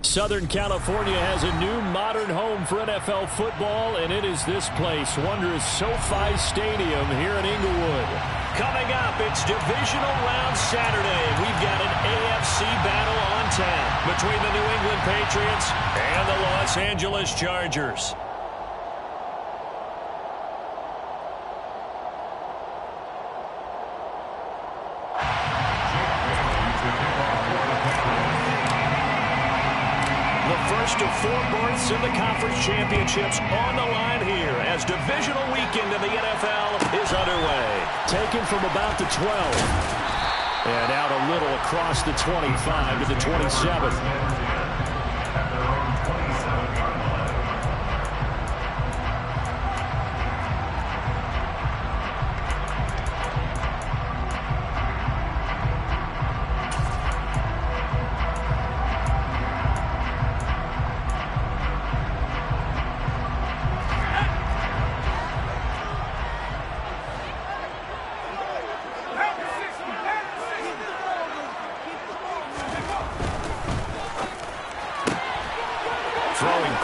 Southern California has a new modern home for NFL football, and it is this place, wondrous SoFi Stadium here in Inglewood. Coming up, it's Divisional Round Saturday. We've got an AFC battle on tap between the New England Patriots and the Los Angeles Chargers. First of 4 berths in the conference championships on the line here as divisional weekend in the NFL is underway. Taken from about the 12. And out a little across the 25 to the 27.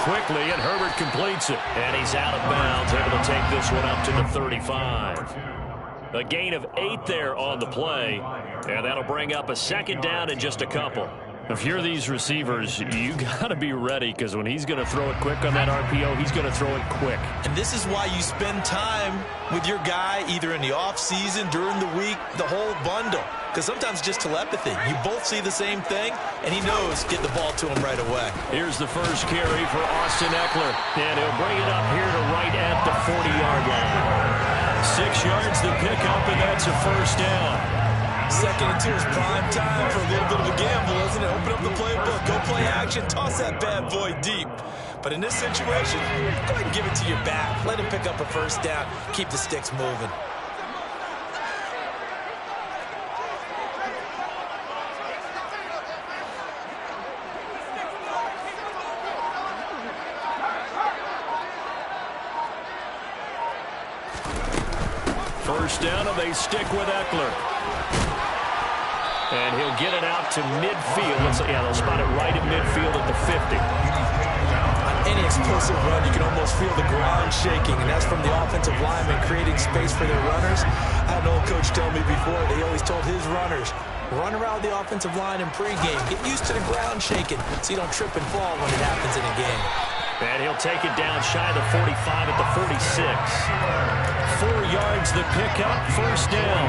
Quickly, and Herbert completes it. And he's out of bounds, able to take this one up to the 35. A gain of 8 there on the play, and that'll bring up a second down in just a couple. If you're these receivers, you got to be ready, because when he's going to throw it quick on that RPO, he's going to throw it quick. And this is why you spend time with your guy either in the offseason, during the week, the whole bundle. Because sometimes just telepathy. You both see the same thing, and he knows get the ball to him right away. Here's the first carry for Austin Eckler. And he'll bring it up here to right at the 40-yard line. 6 yards to pick up, and that's a first down. 2nd and 2 is prime time for a little bit of a gamble, isn't it? Open up the playbook, go play action, toss that bad boy deep. But in this situation, go ahead and give it to your back. Let him pick up a first down. Keep the sticks moving. First down, and they stick with Eckler. And he'll get it out to midfield. They'll spot it right at midfield at the 50. On any explosive run, you can almost feel the ground shaking, and that's from the offensive linemen creating space for their runners. I had an old coach tell me before, they always told his runners, run around the offensive line in pregame. Get used to the ground shaking so you don't trip and fall when it happens in a game. And he'll take it down shy of the 45 at the 46. 4 yards the pickup, first down.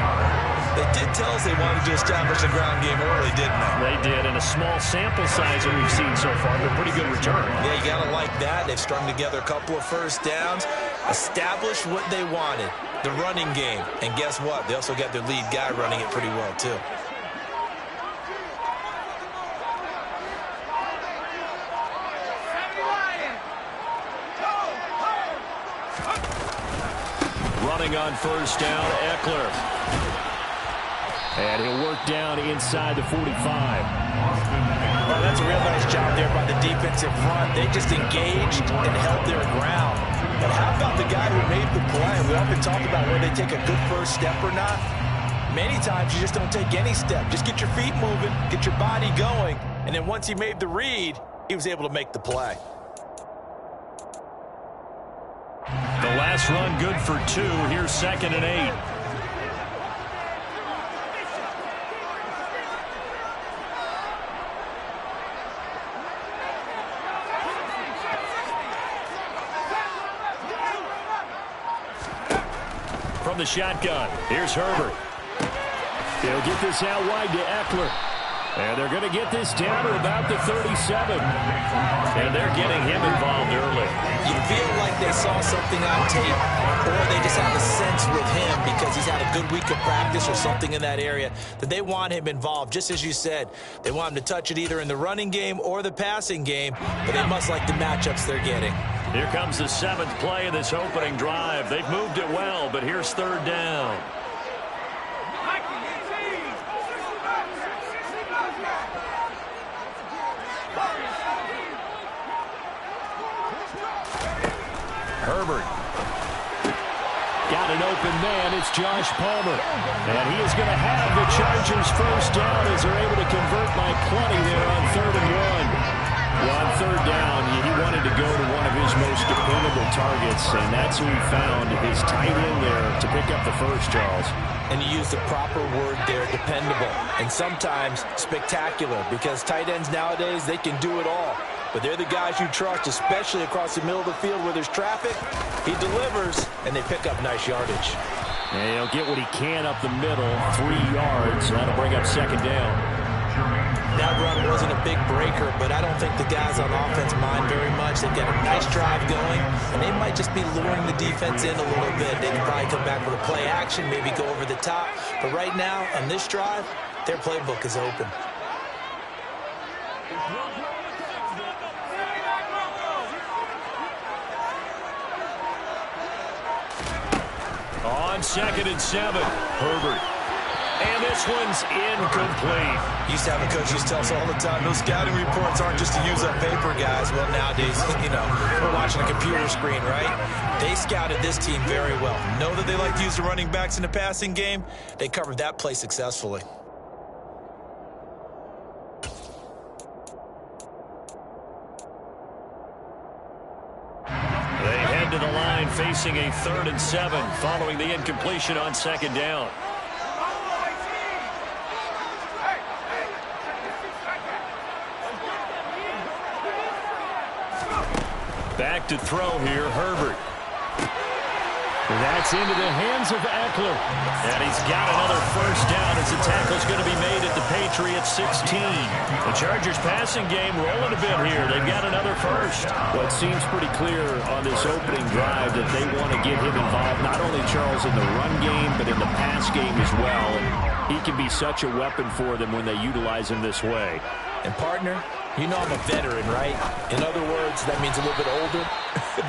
They did tell us they wanted to establish the ground game early, didn't they? They did, and a small sample size that we've seen so far, but a pretty good return. Yeah, you got to like that. They've strung together a couple of first downs, established what they wanted, the running game. And guess what? They also got their lead guy running it pretty well, too. Running on first down, Eckler. And he'll work down inside the 45. Well, that's a real nice job there by the defensive front. They just engaged and held their ground. But how about the guy who made the play? We often talk about whether they take a good first step or not. Many times you just don't take any step. Just get your feet moving, get your body going, and then once he made the read, he was able to make the play. The last run good for 2. Here's 2nd and 8. From the shotgun, here's Herbert. They'll get this out wide to Eckler. And they're going to get this down to about the 37. And they're getting him involved early. You feel like they saw something on tape, or they just have a sense with him because he's had a good week of practice or something in that area that they want him involved. Just as you said, they want him to touch it either in the running game or the passing game, but they must like the matchups they're getting. Here comes the 7th play of this opening drive. They've moved it well, but here's 3rd down. Herbert. Got an open man. It's Josh Palmer. And he is going to have the Chargers first down as they're able to convert by plenty there on 3rd and 1. Well, on third down, he wanted to go to one of his most dependable targets, and that's who he found, his tight end there, to pick up the first, Charles. And you use the proper word there, dependable, and sometimes spectacular, because tight ends nowadays, they can do it all. But they're the guys you trust, especially across the middle of the field where there's traffic. He delivers, and they pick up nice yardage. And he'll get what he can up the middle, 3 yards. That'll bring up second down. That run wasn't a big breaker, but I don't think the guys on offense mind very much. They've got a nice drive going, and they might just be luring the defense in a little bit. They can probably come back with a play action, maybe go over the top. But right now, on this drive, their playbook is open. On 2nd and 7, Herbert. And this one's incomplete. Used to have a coach used to tell us all the time, those scouting reports aren't just to use up paper, guys. Well, nowadays, we're watching a computer screen, right? They scouted this team very well. Know that they like to use the running backs in the passing game. They covered that play successfully. They head to the line facing a 3rd and 7 following the incompletion on 2nd down. Back to throw here, Herbert. That's into the hands of Eckler. And he's got another first down as the tackle's going to be made at the Patriots 16. The Chargers passing game rolling a bit here. They've got another first. Well, it seems pretty clear on this opening drive that they want to get him involved, not only, Charles, in the run game, but in the pass game as well. And he can be such a weapon for them when they utilize him this way. And, partner, you know I'm a veteran, right? In other words, that means a little bit older.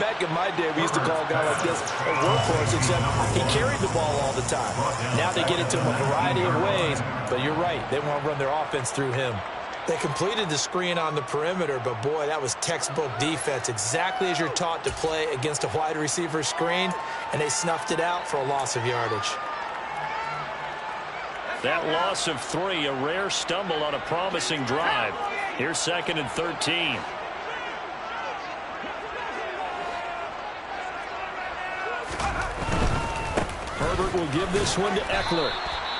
Back in my day, we used to call a guy like this a workhorse, except he carried the ball all the time. Now they get it to him a variety of ways, but you're right. They want to run their offense through him. They completed the screen on the perimeter, but, boy, that was textbook defense, exactly as you're taught to play against a wide receiver screen, and they snuffed it out for a loss of yardage. That loss of 3, a rare stumble on a promising drive. Here's 2nd and 13. Herbert will give this one to Eckler.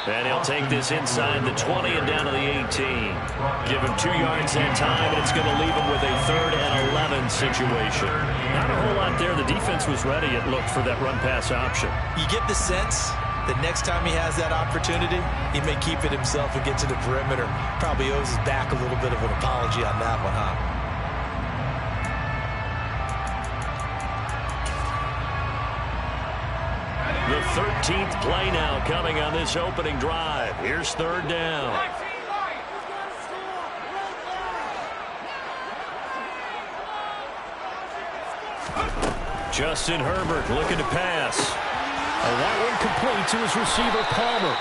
And he'll take this inside the 20 and down to the 18. Give him 2 yards that time, and it's going to leave him with a 3rd and 11 situation. Not a whole lot there. The defense was ready, it looked, for that run-pass option. You get the sense that next time he has that opportunity, he may keep it himself and get to the perimeter. Probably owes his back a little bit of an apology on that one, huh? The 13th play now coming on this opening drive. Here's 3rd down. Justin Herbert looking to pass. And that one complete to his receiver, Palmer.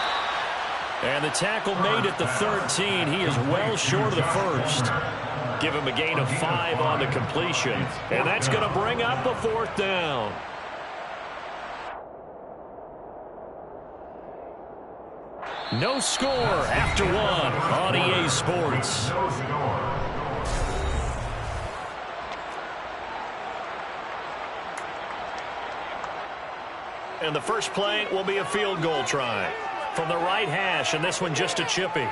And the tackle made at the 13. He is well short of the first. Give him a gain of 5 on the completion. And that's going to bring up the 4th down. No score after 1 on EA Sports. And the first play will be a field goal try from the right hash, and this one just a chippy.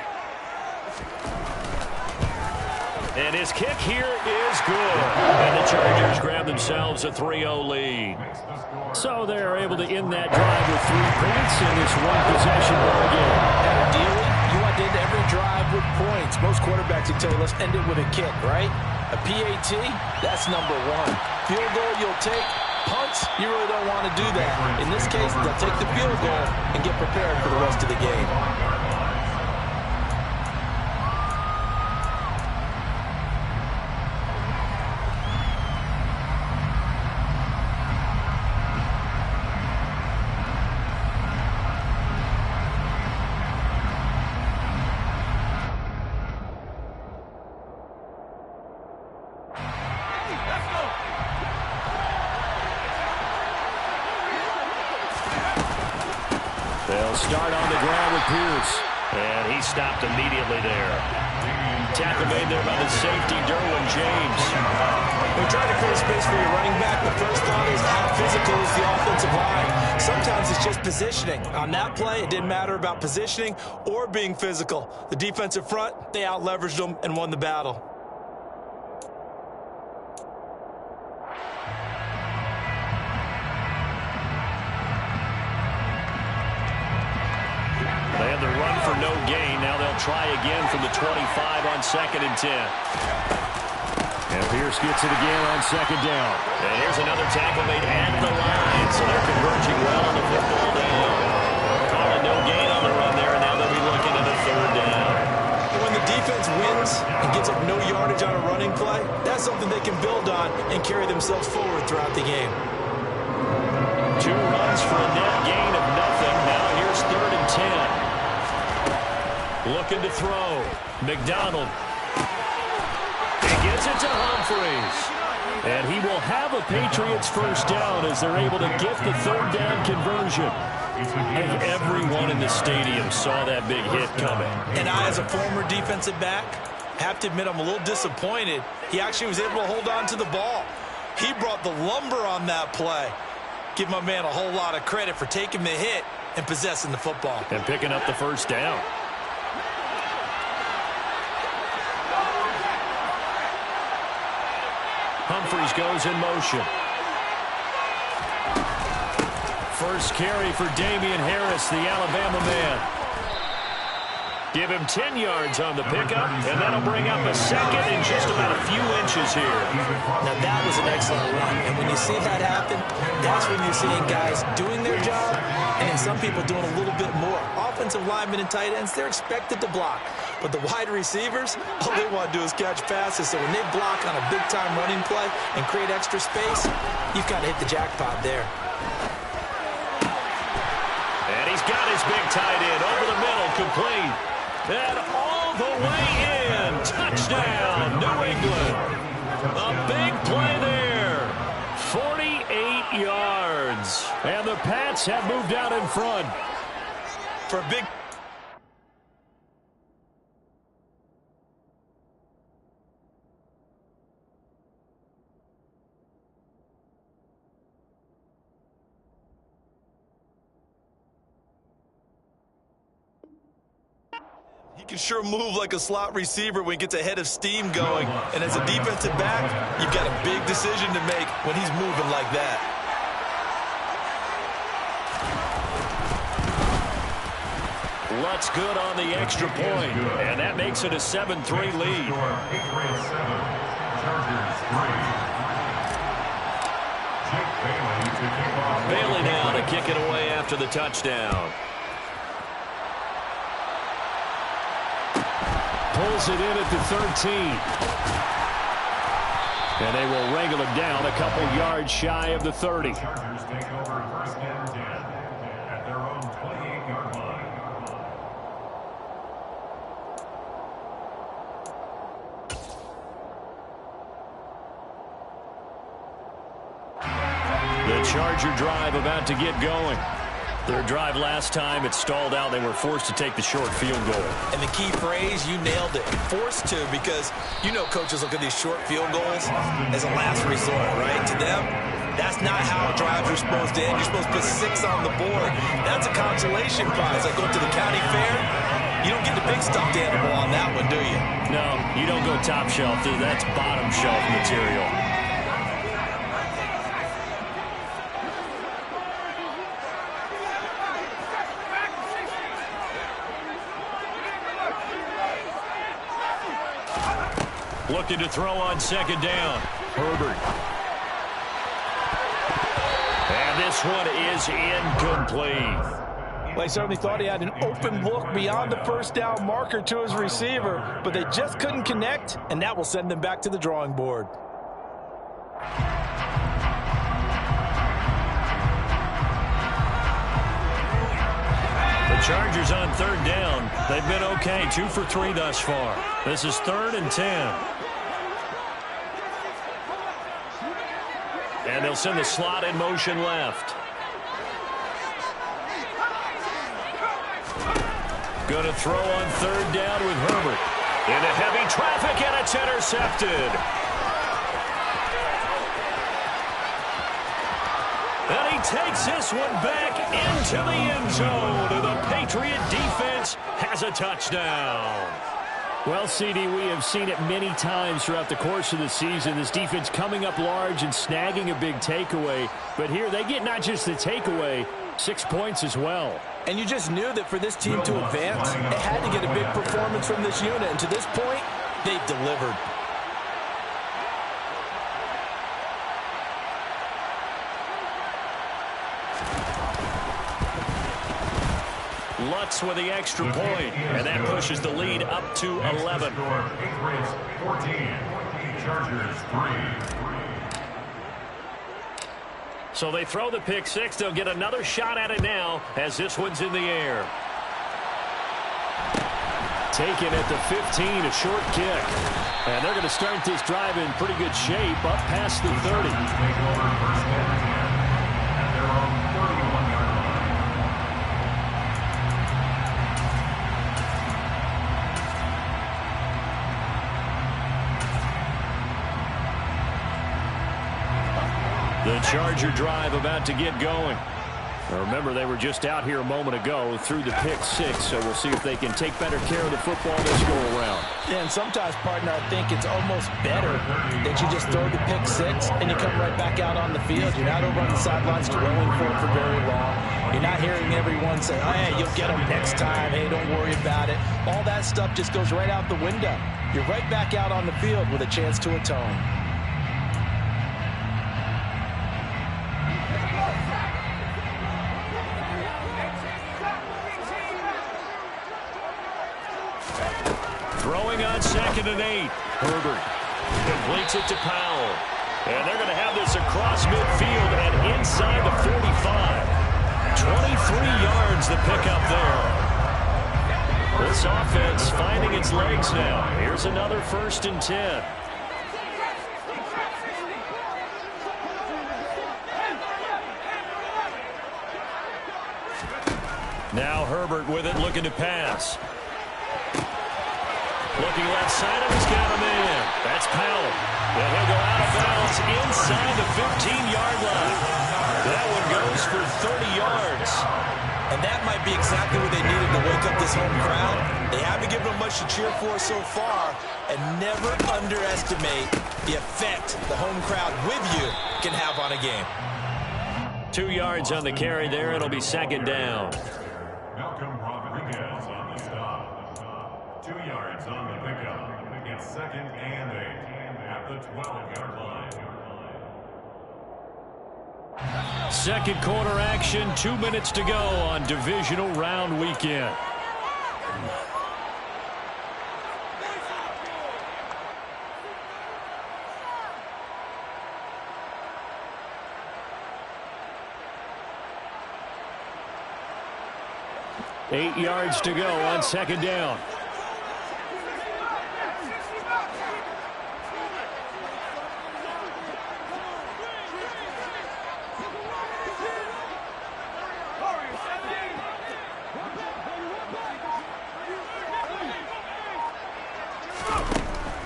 And his kick here is good. And the Chargers grab themselves a 3-0 lead. So they're able to end that drive with 3 points in this one-possession ball game. Ideally, you want to end every drive with points. Most quarterbacks would tell you, let's end it with a kick, right? A PAT, that's number 1. Field goal you'll take. Punts, you really don't want to do that. In this case, they'll take the field goal and get prepared for the rest of the game. They'll start on the ground with Pierce. And he stopped immediately there. Tackle made there by the safety, Derwin James. When trying to create space for your running back, the first thought is how physical is the offensive line. Sometimes it's just positioning. On that play, it didn't matter about positioning or being physical. The defensive front, they out-leveraged them and won the battle. They had the run for no gain. Now they'll try again from the 25 on 2nd and 10. And Pierce gets it again on 2nd down. And here's another tackle made at the line. So they're converging well on the football down. Calling no gain on the run there, and now they'll be looking at a 3rd down. When the defense wins and gives up no yardage on a running play, that's something they can build on and carry themselves forward throughout the game. 2 runs for a net gain of nothing. Now here's 3rd and 10. Looking to throw. McDonald. He gets it to Humphreys. And he will have a Patriots 1st down as they're able to get the 3rd down conversion. And everyone in the stadium saw that big hit coming. And I, as a former defensive back, have to admit I'm a little disappointed. He actually was able to hold on to the ball. He brought the lumber on that play. Give my man a whole lot of credit for taking the hit and possessing the football. And picking up the 1st down. Humphreys goes in motion. First carry for Damian Harris, the Alabama man. Give him 10 yards on the pickup, and that'll bring up a 2nd in just about a few inches here. Now, that was an excellent run, and when you see that happen, that's when you're seeing guys doing their job, and then some people doing a little bit more. Offensive linemen and tight ends, they're expected to block. But the wide receivers, all they want to do is catch passes. So when they block on a big-time running play and create extra space, you've got to hit the jackpot there. And he's got his big tight end over the middle, complete. And all the way in. Touchdown, New England. A big play there. 48 yards. And the Pats have moved out in front. For a big... He can sure move like a slot receiver when he gets a head of steam going. And as a defensive back, you've got a big decision to make when he's moving like that. Lutz good on the extra point. And that makes it a 7-3 lead. Bailey now to kick it away after the touchdown. Pulls it in at the 13. And they will wrangle him down a couple yards shy of the 30. The Charger drive about to get going. Their drive last time, it stalled out. They were forced to take the short field goal. And the key phrase, you nailed it. Forced to, because you know coaches look at these short field goals as a last resort, right? To them, that's not how drives are supposed to end. You're supposed to put 6 on the board. That's a consolation prize. Like going to the county fair, you don't get the big stuffed animal on that one, do you? No, you don't go top shelf. That's bottom shelf material. Looking to throw on 2nd down. Herbert. And this one is incomplete. Well, he certainly thought he had an open look beyond the 1st down marker to his receiver, but they just couldn't connect, and that will send them back to the drawing board. The Chargers on 3rd down. They've been okay, 2 for 3 thus far. This is 3rd and 10. And they'll send the slot in motion left. Going to throw on third down with Herbert. Into heavy traffic, and it's intercepted. And he takes this one back into the end zone. The Patriot defense has a touchdown. Well, CD, we have seen it many times throughout the course of the season. This defense coming up large and snagging a big takeaway. But here they get not just the takeaway, 6 points as well. And you just knew that for this team to advance, it had to get a big performance from this unit. And to this point, they've delivered. Lutz with the extra point, and that pushes the lead up to 11. Patriots 14, Chargers 3. So they throw the pick six. They'll get another shot at it now as this one's in the air. Taken at the 15, a short kick. And they're going to start this drive in pretty good shape up past the 30. The Charger drive about to get going. Now remember, they were just out here a moment ago through the pick six, so we'll see if they can take better care of the football this go around. Yeah, and sometimes, partner, I think it's almost better that you just throw the pick six and you come right back out on the field. You're not over on the sidelines dwelling for it for very long. You're not hearing everyone say, oh, hey, you'll get them next time. Hey, don't worry about it. All that stuff just goes right out the window. You're right back out on the field with a chance to atone. Throwing on 2nd and 8. Herbert completes it to Powell. And they're going to have this across midfield and inside the 45. 23 yards the pickup there. This offense finding its legs now. Here's another 1st and 10. Now Herbert with it, looking to pass. Looking left side, and he's got a man. That's Powell. And he'll go out of bounds inside the 15-yard line. That one goes for 30 yards. And that might be exactly what they needed to wake up this home crowd. They haven't given them much to cheer for so far. And never underestimate the effect the home crowd with you can have on a game. 2 yards on the carry there. It'll be 2nd down. Malcolm Rodriguez on the stop. 2 yards on the pickup. It's 2nd and 8 at the 12-yard line. Second quarter action, 2 minutes to go on divisional round weekend. Eight yards to go on 2nd down.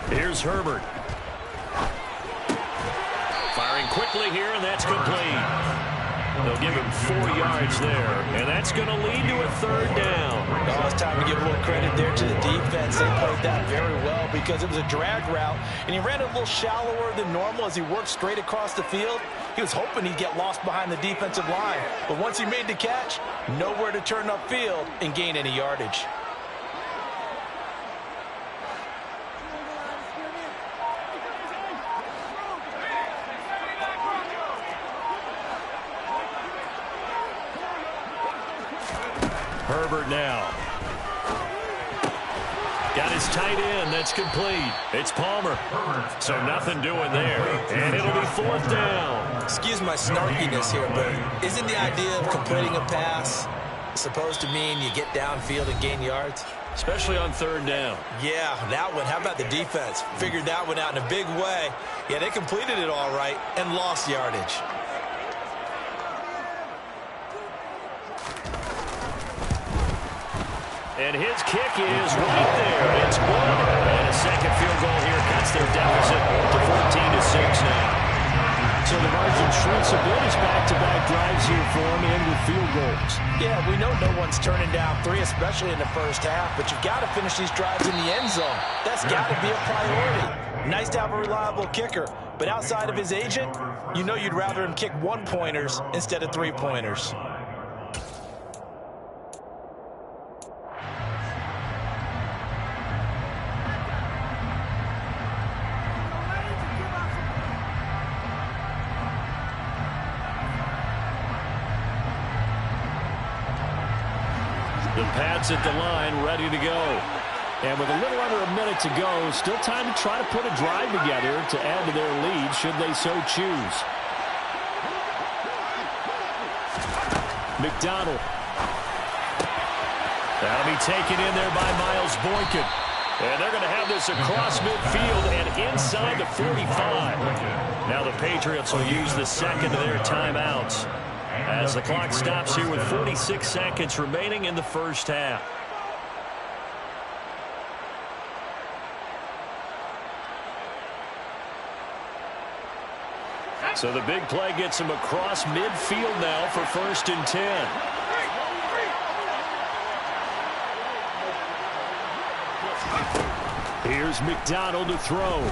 Here's Herbert. Firing quickly here, and that's complete. They'll give him 4 yards there, and that's going to lead to a 3rd down. Oh, it's time to give a little credit there to the defense. They played that very well because it was a drag route, and he ran it a little shallower than normal as he worked straight across the field. He was hoping he'd get lost behind the defensive line, but once he made the catch, nowhere to turn upfield and gain any yardage. Herbert now. Got his tight end. That's complete. It's Palmer. So nothing doing there. And it'll be 4th down. Excuse my snarkiness here, but isn't the idea of completing a pass supposed to mean you get downfield and gain yards? Especially on 3rd down. Yeah, that one. How about the defense? Figured that one out in a big way. Yeah, they completed it all right and lost yardage. And his kick is right there. It's good. And a second field goal here cuts their deficit to 14-6 now. So the margin shrinks a bit as back-to-back drives here for him and with field goals. Yeah, we know no one's turning down 3, especially in the first half, but you've got to finish these drives in the end zone. That's got to be a priority. Nice to have a reliable kicker, but outside of his agent, you know you'd rather him kick 1-pointers instead of 3-pointers. The Pats at the line, ready to go. And with a little under a minute to go, still time to try to put a drive together to add to their lead, should they so choose. McDonald. That'll be taken in there by Miles Boykin. And they're going to have this across midfield and inside the 45. Now the Patriots will use the second of their timeouts as the clock stops here with 46 seconds remaining in the first half. So the big play gets him across midfield now for 1st and 10. Here's McDonald to throw.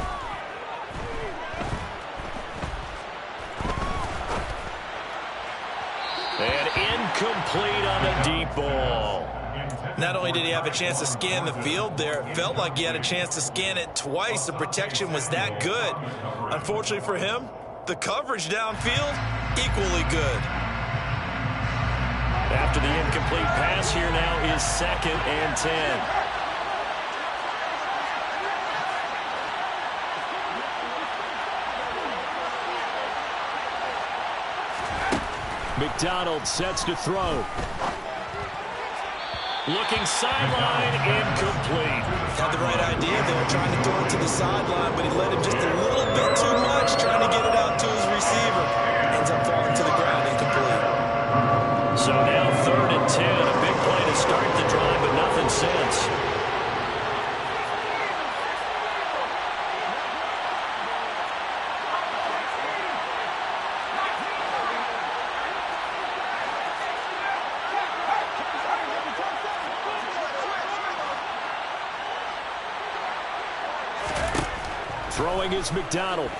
And incomplete on a deep ball. Not only did he have a chance to scan the field there, it felt like he had a chance to scan it twice. The protection was that good. Unfortunately for him, the coverage downfield, equally good. After the incomplete pass, here now is 2nd and 10. McDonald sets to throw. Looking sideline, incomplete. Had the right idea there, trying to throw it to the sideline, but he let him just a little bit too much, trying to get it out to his receiver. Ends up falling to the ground, incomplete. So now 3rd and 10, a big play to start the drive, but nothing since. Throwing is McDonald.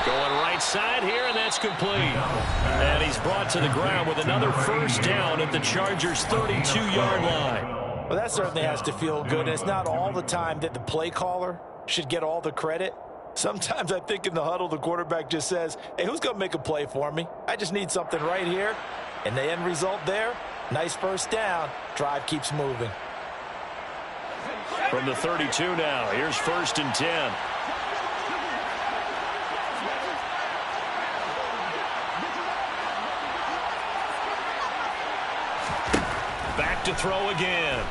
Going right side here, and that's complete. And he's brought to the ground with another first down at the Chargers' 32-yard line. Well, that certainly has to feel good, and it's not all the time that the play caller should get all the credit. Sometimes I think in the huddle, the quarterback just says, hey, who's going to make a play for me? I just need something right here. And the end result there, nice first down. Drive keeps moving. From the 32 now, here's 1st and 10. Back to throw again.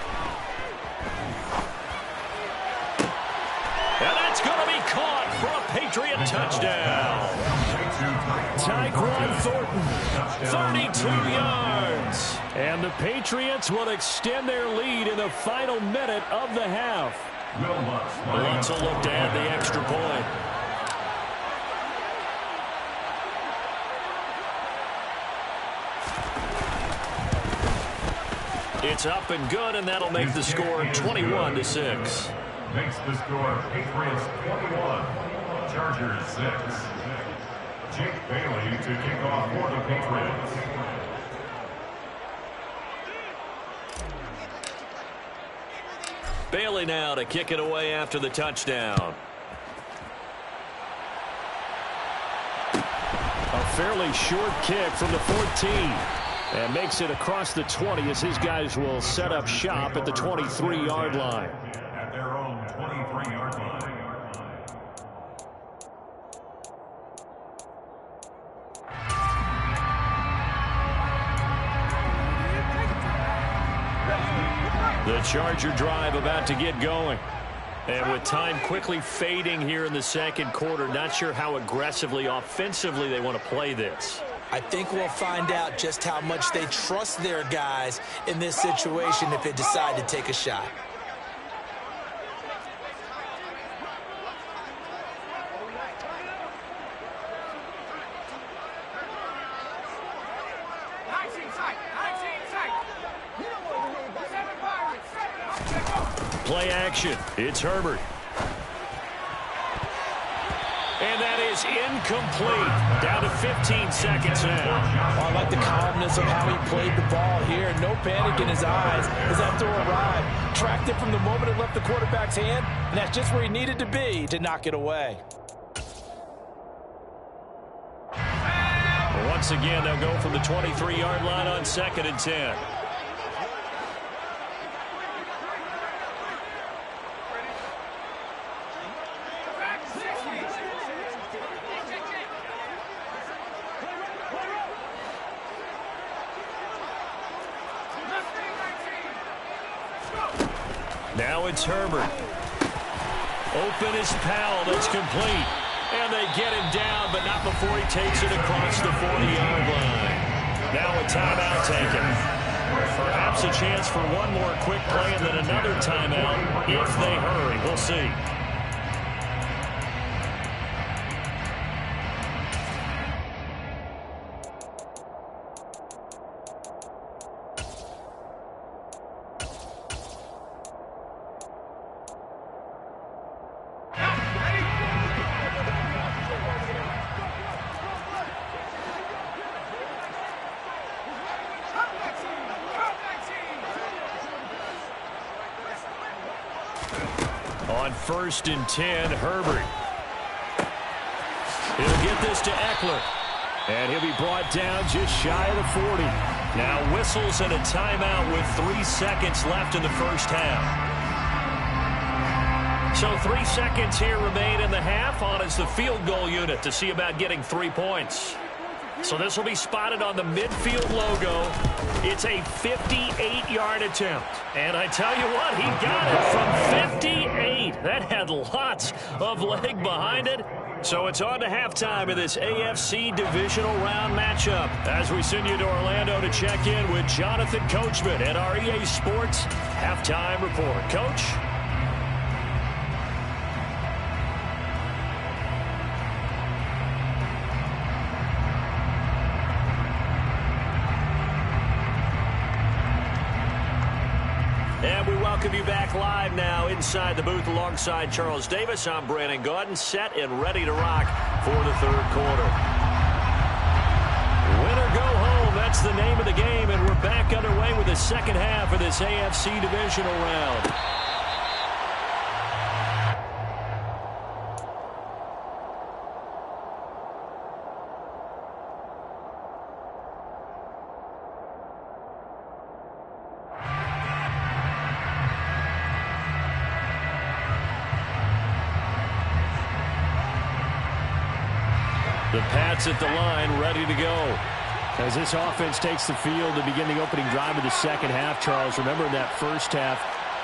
And that's going to be caught for a Patriot touchdown. Tyquan Thornton, 32 yards. And the Patriots will extend their lead in the final minute of the half. Lutz will look to add the extra point. It's up and good, and that'll make the score 21-6. Makes the score Patriots 21, Chargers 6. Jake Bailey to kick off for the Patriots. Bailey now to kick it away after the touchdown. A fairly short kick from the 14. And makes it across the 20 as his guys will set up shop at the 23-yard line. At their own 23-yard line. The Charger drive about to get going. And with time quickly fading here in the second quarter, not sure how aggressively, offensively they want to play this. I think we'll find out just how much they trust their guys in this situation if they decide to take a shot. Play action. It's Herbert. And that is incomplete. Down to 15 seconds now. I like the calmness of how he played the ball here. No panic in his eyes as that throw arrived. Tracked it from the moment it left the quarterback's hand, and that's just where he needed to be to knock it away. Once again, they'll go from the 23-yard line on 2nd and 10. Now it's Herbert. Open is Powell. That's complete. And they get him down, but not before he takes it across the 40-yard line. Now a timeout taken. Perhaps a chance for one more quick play and then another timeout if they hurry. We'll see. On 1st and 10, Herbert. He'll get this to Eckler. And he'll be brought down just shy of the 40. Now whistles and a timeout with 3 seconds left in the first half. So 3 seconds here remain in the half. On is the field goal unit to see about getting 3 points. So this will be spotted on the midfield logo. It's a 58-yard attempt. And I tell you what, he got it from 58. That had lots of leg behind it. So it's on to halftime of this AFC divisional round matchup as we send you to Orlando to check in with Jonathan Coachman at our EA Sports Halftime Report. Coach? And we welcome you back live now inside the booth alongside Charles Davis. I'm Brandon Gaudin, set and ready to rock for the third quarter. Win or go home, that's the name of the game, and we're back underway with the second half of this AFC divisional round. The Pats at the line, ready to go. As this offense takes the field to begin the opening drive of the second half, Charles, remember in that first half,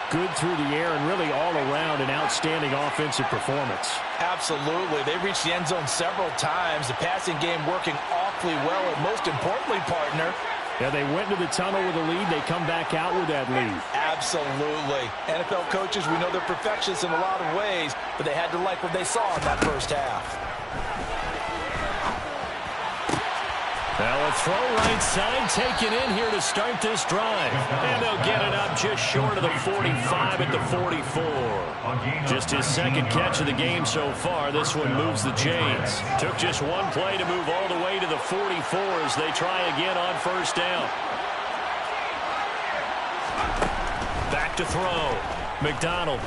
good through the air and really all around an outstanding offensive performance. Absolutely. They reached the end zone several times. The passing game working awfully well, and most importantly, partner, yeah, they went into the tunnel with a lead. They come back out with that lead. Absolutely. NFL coaches, we know they're perfectionists in a lot of ways, but they had to like what they saw in that first half. Now a throw right side taken in here to start this drive. And they'll get it up just short of the 45 at the 44. Just his second catch of the game so far. This one moves the chains. Took just one play to move all the way to the 44 as they try again on first down. Back to throw. McDonald.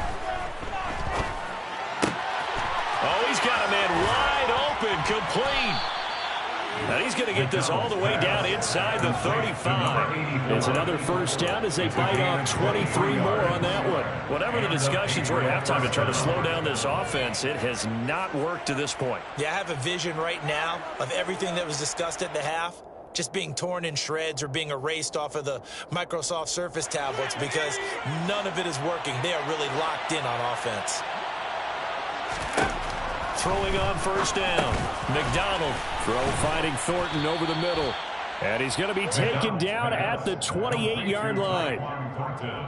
Oh, he's got a man wide open, complete. And he's going to get this all the way down inside the 35. It's another first down as they bite off 23 more on that one. Whatever the discussions were at halftime to try to slow down this offense, it has not worked to this point. Yeah, I have a vision right now of everything that was discussed at the half just being torn in shreds or being erased off of the Microsoft Surface tablets because none of it is working. They are really locked in on offense. throwing on first down. McDonald, throw finding Thornton over the middle. And he's going to be taken down at the 28-yard line.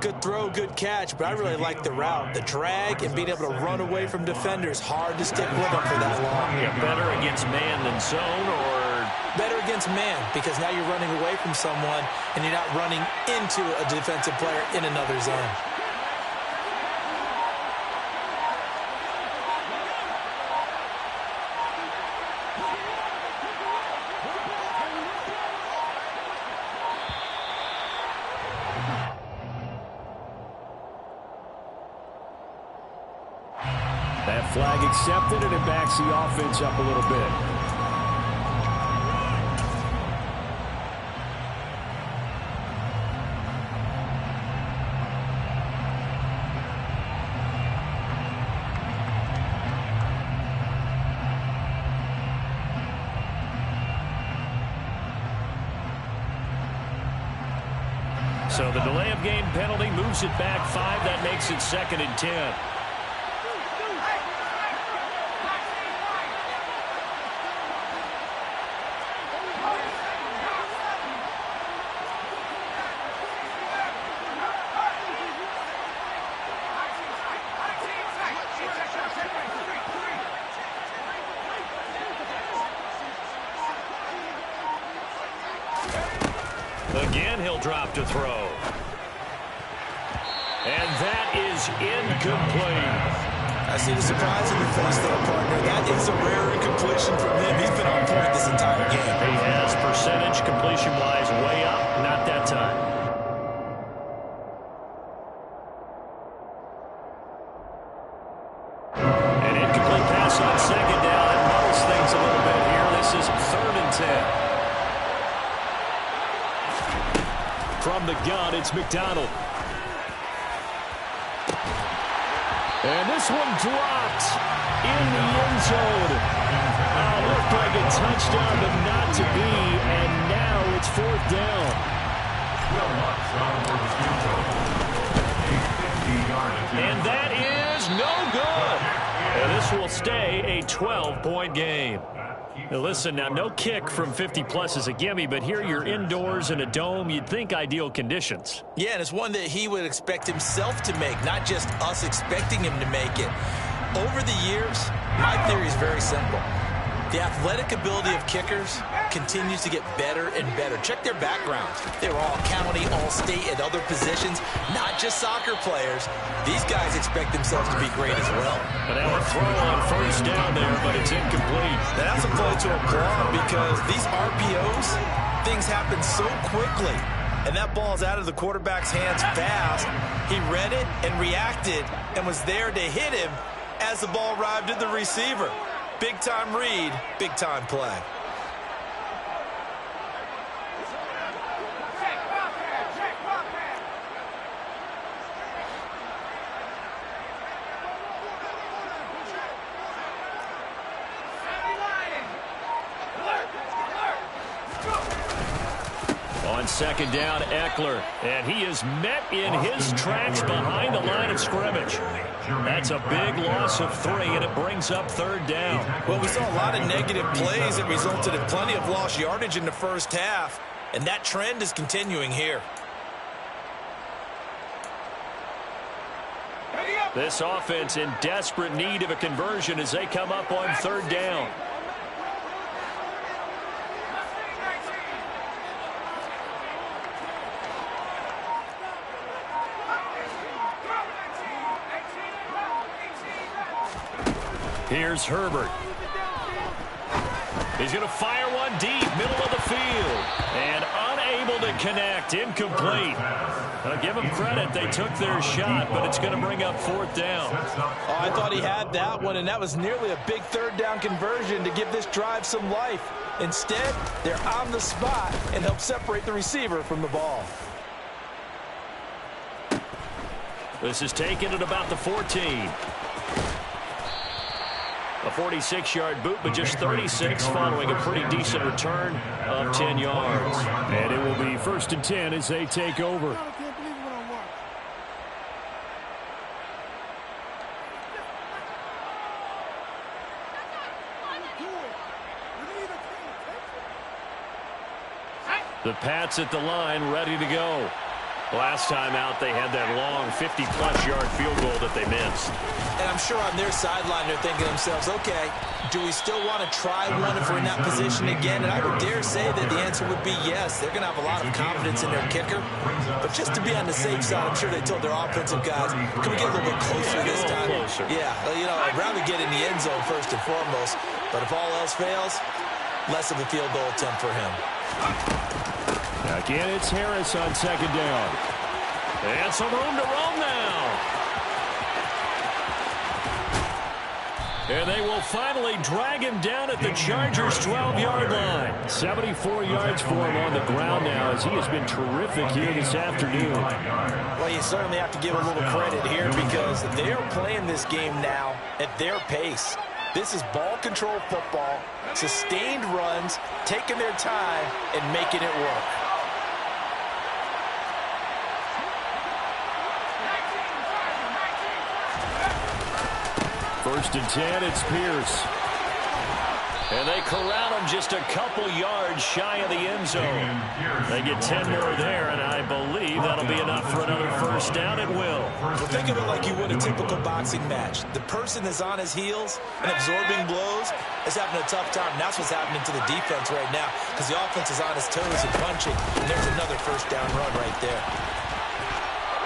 Good throw, good catch, but I really like the route. The drag and being able to run away from defenders. Hard to stick with them for that long. Yeah, better against man than zone, or? Better against man, because now you're running away from someone and you're not running into a defensive player in another zone. That flag accepted, and it backs the offense up a little bit. So the delay of game penalty moves it back 5. That makes it 2nd and 10. Again, he'll drop to throw. And that is incomplete. I see the surprise in your face there, partner. That is a rare incompletion from him. He's been on point this entire game. He has percentage completion-wise way up. Not that time. An incomplete pass on 2nd down. That muddles things a little bit here. This is 3rd and 10. From the gun, it's McDonald. And this one dropped in the end zone. Looked like a touchdown, but not to be. And now it's 4th down. And that is no good. And this will stay a 12-point game. Now listen, now no kick from 50-plus is a gimme, but here you're indoors in a dome. You'd think ideal conditions. Yeah, and it's one that he would expect himself to make, not just us expecting him to make it. Over the years, my theory is very simple. The athletic ability of kickers continues to get better and better. Check their backgrounds. They were all county, all state, at other positions, not just soccer players. These guys expect themselves to be great as well. But now a throw on first down there, but it's incomplete. Now that's a play to applaud because these RPOs, things happen so quickly. And that ball's out of the quarterback's hands fast. He read it and reacted and was there to hit him as the ball arrived at the receiver. Big-time read, big-time play. On 2nd down, Eckler, and he is met in his tracks behind the line of scrimmage. That's a big loss of 3, and it brings up 3rd down. Well, we saw a lot of negative plays that resulted in plenty of lost yardage in the first half, and that trend is continuing here. This offense in desperate need of a conversion as they come up on 3rd down. Here's Herbert. He's going to fire one deep, middle of the field. And unable to connect, incomplete. Give them credit, they took their shot, but it's going to bring up 4th down. Oh, I thought he had that one, and that was nearly a big 3rd down conversion to give this drive some life. Instead, they're on the spot and help separate the receiver from the ball. This is taken at about the 14. A 46-yard boot, but just 36 following a pretty decent return of 10 yards. And it will be 1st and 10 as they take over. The Pats at the line, ready to go. Last time out, they had that long 50-plus yard field goal that they missed. And I'm sure on their sideline, they're thinking to themselves, okay, do we still want to try one if we're in that position again? And I would dare say that the answer would be yes. They're going to have a lot of confidence in their kicker. But just to be on the safe side, I'm sure they told their offensive guys, can we get a little bit closer this time? Yeah, you know, I'd rather get in the end zone first and foremost. But if all else fails, less of a field goal attempt for him. Again, it's Harris on second down. And some room to roam now. And they will finally drag him down at the Chargers' 12-yard line. 74 yards for him on the ground now, as he has been terrific here this afternoon. Well, you certainly have to give a little credit here because they are playing this game now at their pace. This is ball control football, sustained runs, taking their time, and making it work. First and 10, it's Pierce. And they corral him just a couple yards shy of the end zone. They get 10 more there, and I believe that'll be enough for another first down. It will. Well, think of it like you would a typical boxing match. The person is on his heels and absorbing blows is having a tough time. And that's what's happening to the defense right now because the offense is on his toes and punching. And there's another first down run right there.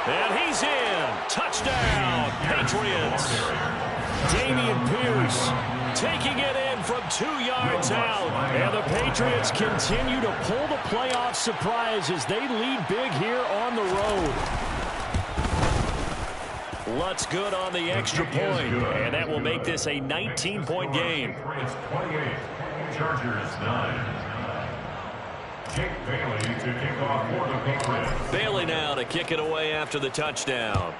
And he's in. Touchdown, Patriots. Damian Pierce taking it in from 2 yards out. And the Patriots continue to pull the playoff surprise as they lead big here on the road. Lutz good on the extra point, and that will make this a 19-point game. Patriots 28, Chargers 9. Jake Bailey to kick off for the Patriots. Bailey now to kick it away after the touchdown.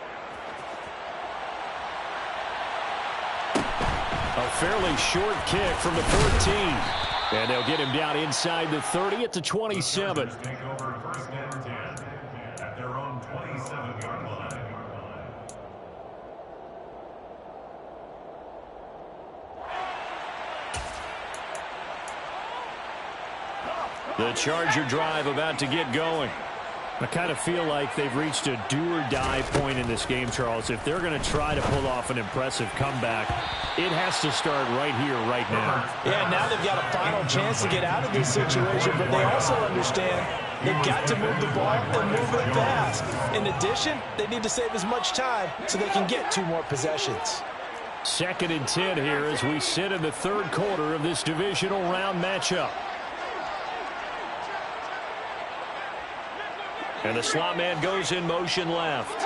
A fairly short kick from the 14. And they'll get him down inside the 30 at the 27. Take over first and 10 at their own 27-yard line. The Charger drive about to get going. I kind of feel like they've reached a do-or-die point in this game, Charles. If they're going to try to pull off an impressive comeback, it has to start right here, right now. Yeah, now they've got a final chance to get out of this situation, but they also understand they've got to move the ball and move it fast. In addition, they need to save as much time so they can get 2 more possessions. Second and 10 here as we sit in the third quarter of this divisional round matchup. And the slot man goes in motion left.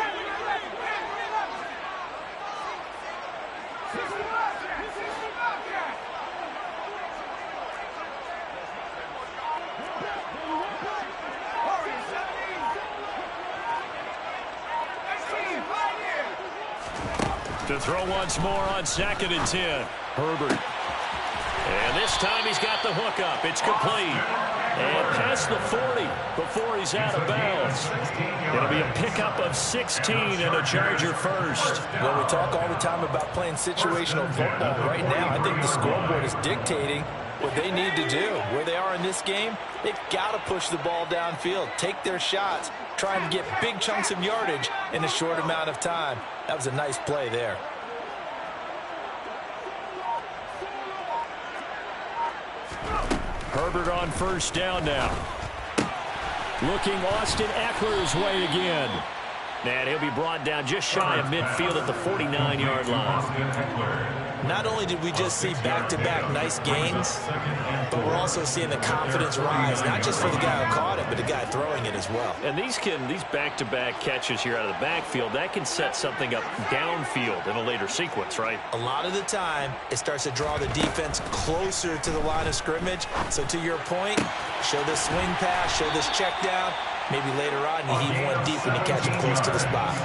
To throw once more on second and 10. Herbert. And this time he's got the hookup. It's complete. And past the 40 before he's out of bounds. It'll be a pickup of 16 and a Charger first. Well, we talk all the time about playing situational football. Right now, I think the scoreboard is dictating what they need to do. Where they are in this game, they've got to push the ball downfield, take their shots, try and get big chunks of yardage in a short amount of time. That was a nice play there. Herbert on first down now. Looking Austin Eckler's way again. And he'll be brought down just shy of midfield at the 49-yard line. Not only did we just see back-to-back nice gains, but we're also seeing the confidence rise, not just for the guy who caught it, but the guy throwing it as well. And these back-to-back catches here out of the backfield, that can set something up downfield in a later sequence, right? A lot of the time, it starts to draw the defense closer to the line of scrimmage. So to your point, show this swing pass, show this check down. Maybe later on, you heave one deep when you catch him close to the spot.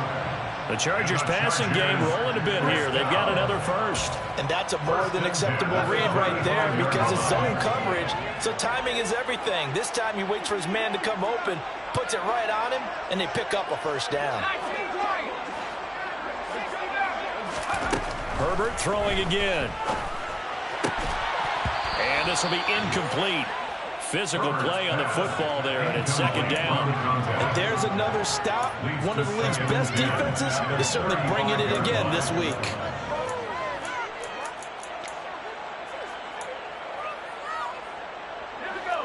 The Chargers passing game rolling a bit here. They've got another first. And that's a more than acceptable read right there because it's zone coverage. So timing is everything. This time he waits for his man to come open, puts it right on him, and they pick up a first down. Herbert throwing again. And this will be incomplete. physical play on the football there, and it's second down. And there's another stop. One of the league's best defenses is certainly bringing it again this week.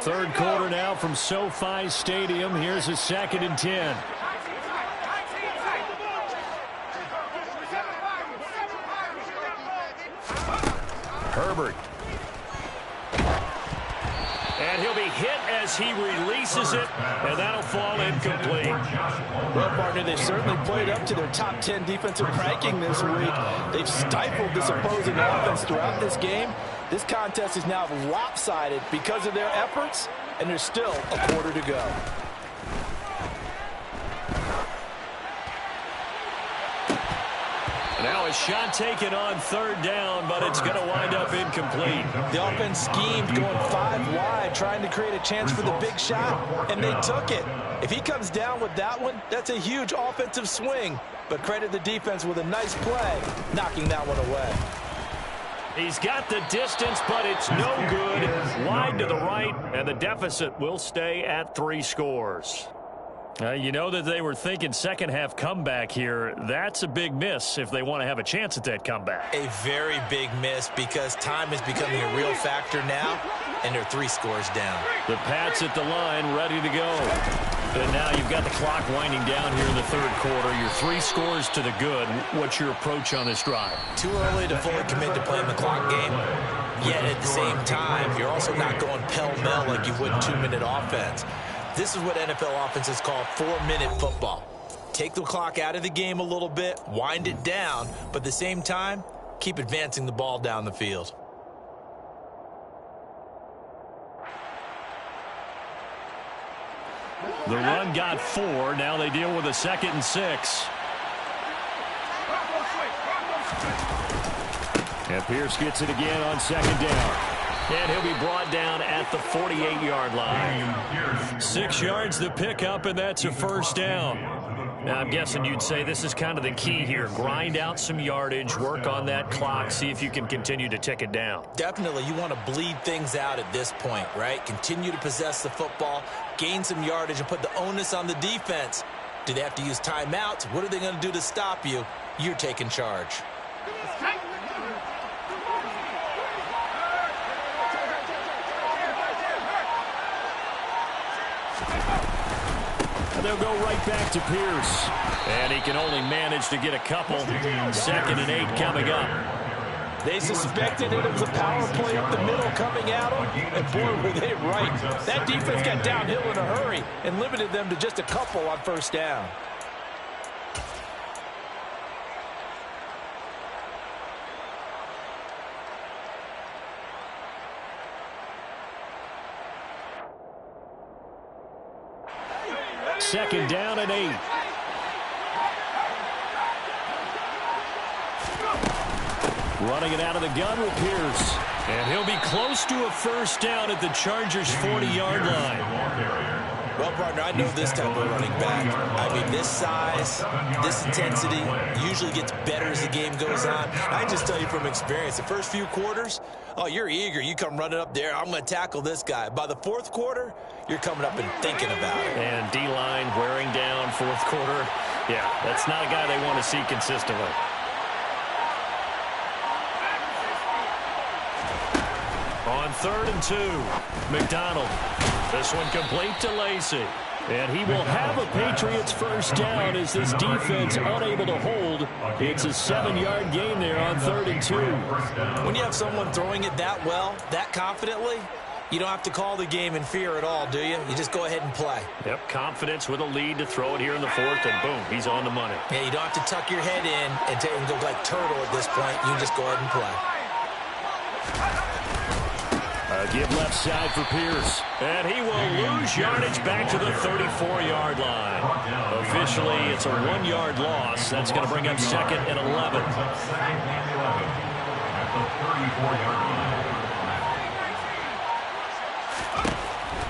Third quarter now from SoFi Stadium. Here's a 2nd and 10. Herbert. And he'll be hit as he releases it, and that'll fall incomplete. Well, partner, they've certainly played up to their top 10 defensive ranking this week. They've stifled this opposing offense throughout this game. This contest is now lopsided because of their efforts, and there's still a quarter to go. Now a shot taken on 3rd down, but it's going to wind up incomplete. The offense schemed going 5 wide, trying to create a chance for the big shot, and they took it. If he comes down with that one, that's a huge offensive swing. But credit the defense with a nice play, knocking that one away. He's got the distance, but it's no good. Wide to the right, and the deficit will stay at 3 scores. You know that they were thinking second half comeback here. That's a big miss if they want to have a chance at that comeback. A very big miss because time is becoming a real factor now, and they're 3 scores down. The Pats at the line, ready to go. And now you've got the clock winding down here in the 3rd quarter. You're 3 scores to the good. What's your approach on this drive? Too early to fully commit to playing the clock game. Yet at the same time, you're also not going pell-mell like you would 2-minute offense. This is what NFL offenses call 4-minute football. Take the clock out of the game a little bit, wind it down, but at the same time, keep advancing the ball down the field. The run got 4. Now they deal with a 2nd and 6. And Pierce gets it again on 2nd down. And he'll be brought down at the 48-yard line. 6 yards the pickup, and that's a 1st down. Now, I'm guessing you'd say this is kind of the key here. Grind out some yardage, work on that clock, see if you can continue to tick it down. Definitely, you want to bleed things out at this point, right? Continue to possess the football, gain some yardage, and put the onus on the defense. Do they have to use timeouts? What are they going to do to stop you? You're taking charge. They'll go right back to Pierce. And he can only manage to get a couple. 2nd and 8 coming up. They suspected it was a power play up the middle coming at them. And boy, were they right. That defense got downhill in a hurry and limited them to just a couple on 1st down. Second down and 8. Running it out of the gun with Pierce. And he'll be close to a 1st down at the Chargers' 40-yard line. Well, partner, I know this type of running back. I mean, this size, this intensity usually gets better as the game goes on. I just tell you from experience, the first few quarters, oh, you're eager. You come running up there, I'm going to tackle this guy. By the 4th quarter, you're coming up and thinking about it. And D-line wearing down 4th quarter. Yeah, that's not a guy they want to see consistently. On 3rd and 2, McDonald. This one complete to Lacy. And he will have a Patriots 1st down as this defense unable to hold. It's a 7-yard gain there on 3rd and 2. When you have someone throwing it that well, that confidently, you don't have to call the game in fear at all, do you? You just go ahead and play. Yep, confidence with a lead to throw it here in the 4th, and boom, he's on the money. Yeah, you don't have to tuck your head in and go like turtle at this point. You can just go ahead and play. Give left side for Pierce. And he will lose yardage back to the 34-yard line. Officially, it's a 1-yard loss. That's going to bring up 2nd and 11.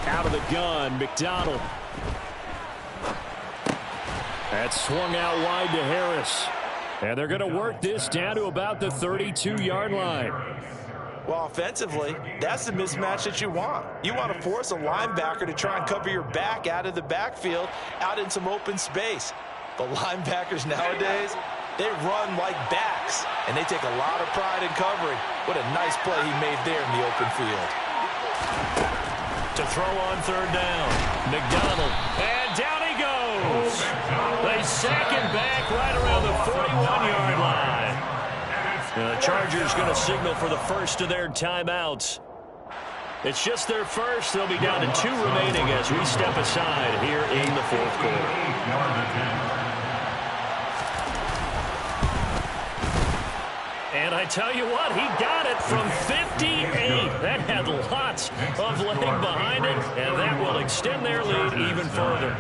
Out of the gun, McDonald. That's swung out wide to Harris. And they're going to work this down to about the 32-yard line. Well, offensively, that's the mismatch that you want. You want to force a linebacker to try and cover your back out of the backfield, out in some open space. But linebackers nowadays, they run like backs, and they take a lot of pride in covering. What a nice play he made there in the open field. To throw on third down, McDonald, and down he goes. They sack him back right around the 41-yard line. The Chargers going to signal for the first of their timeouts. It's just their first. They'll be down to 2 remaining as we step aside here in the fourth quarter. And I tell you what, he got it from 58. That had lots of leg behind it, and that will extend their lead even further.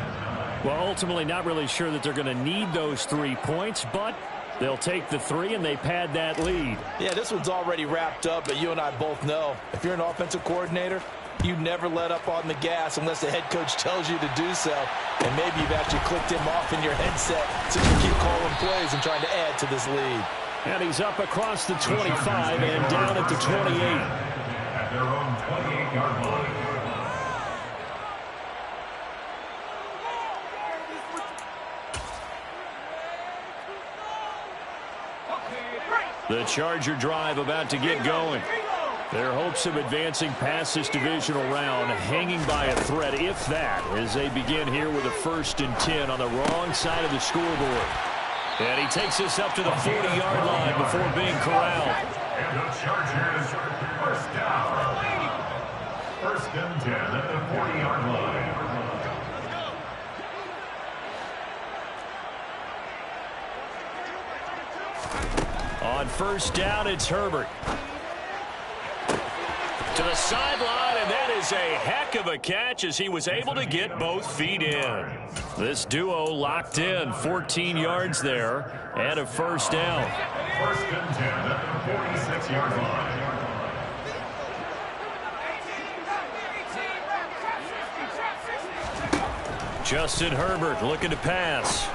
Well, ultimately not really sure that they're going to need those 3 points, but they'll take the 3 and they pad that lead. Yeah, this one's already wrapped up, but you and I both know if you're an offensive coordinator, you never let up on the gas unless the head coach tells you to do so. And maybe you've actually clicked him off in your headset so you keep calling plays and trying to add to this lead. And he's up across the 25 and down at the 28. At their own 28-yard line. The Charger drive about to get going. Their hopes of advancing past this divisional round hanging by a thread, if that, as they begin here with a 1st and 10 on the wrong side of the scoreboard. And he takes us up to the 40-yard line before being corralled. And the Chargers first down. 1st and 10 at the 40-yard line. On 1st down, it's Herbert. To the sideline, and that is a heck of a catch as he was able to get both feet in. This duo locked in, 14 yards there, and a 1st down. 1st and 10 at the 46-yard line. Justin Herbert looking to pass.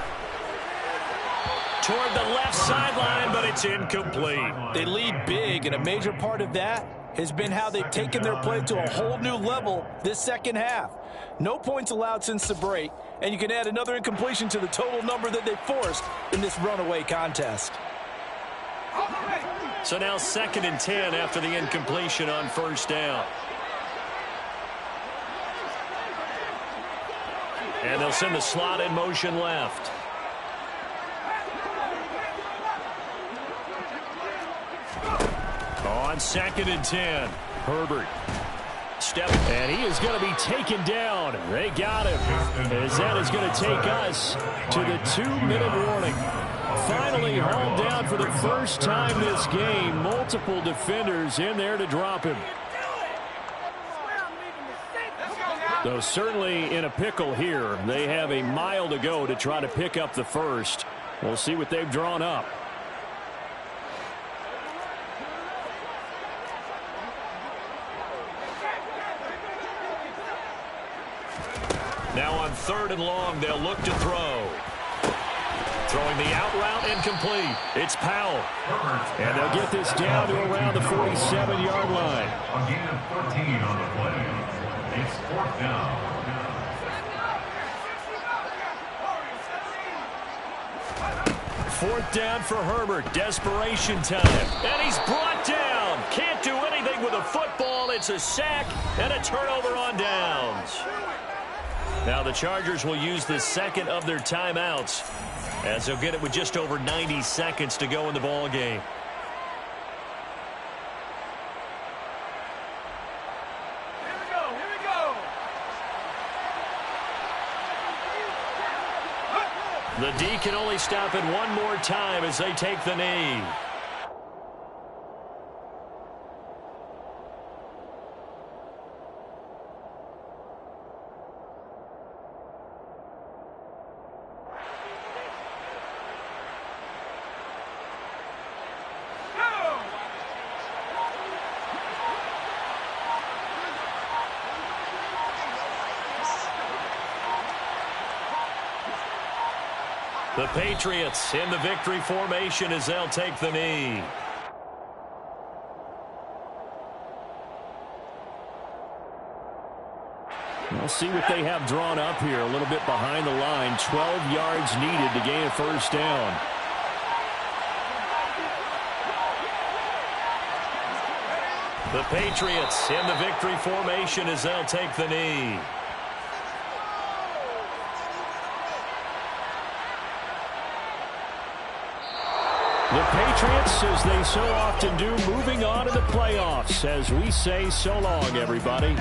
Toward the left sideline, but it's incomplete. They lead big, and a major part of that has been how they've taken their play to a whole new level this second half. No points allowed since the break, and you can add another incompletion to the total number that they forced in this runaway contest. So now 2nd and 10 after the incompletion on 1st down. And they'll send the slot in motion left. On 2nd and 10, Herbert. Step, and he is going to be taken down. They got him, as that is going to take us to the 2-minute warning. Finally hauled down for the first time this game. Multiple defenders in there to drop him. Though certainly in a pickle here. They have a mile to go to try to pick up the first. We'll see what they've drawn up. Now on 3rd and long, they'll look to throw. Throwing the out route incomplete. It's Powell. And they'll get this down to around the 47-yard line. A gain of 14 on the play. It's 4th down. 4th down for Herbert. Desperation time. And he's brought down. Can't do anything with a football. It's a sack and a turnover on downs. Now the Chargers will use the 2nd of their timeouts as they'll get it with just over 90 seconds to go in the ball game. Here we go. The D can only stop it one more time as they take the knee. The Patriots in the victory formation as they'll take the knee. We'll see what they have drawn up here. A little bit behind the line. 12 yards needed to gain a first down. The Patriots in the victory formation as they'll take the knee. The Patriots, as they so often do, moving on to the playoffs as we say so long, everybody.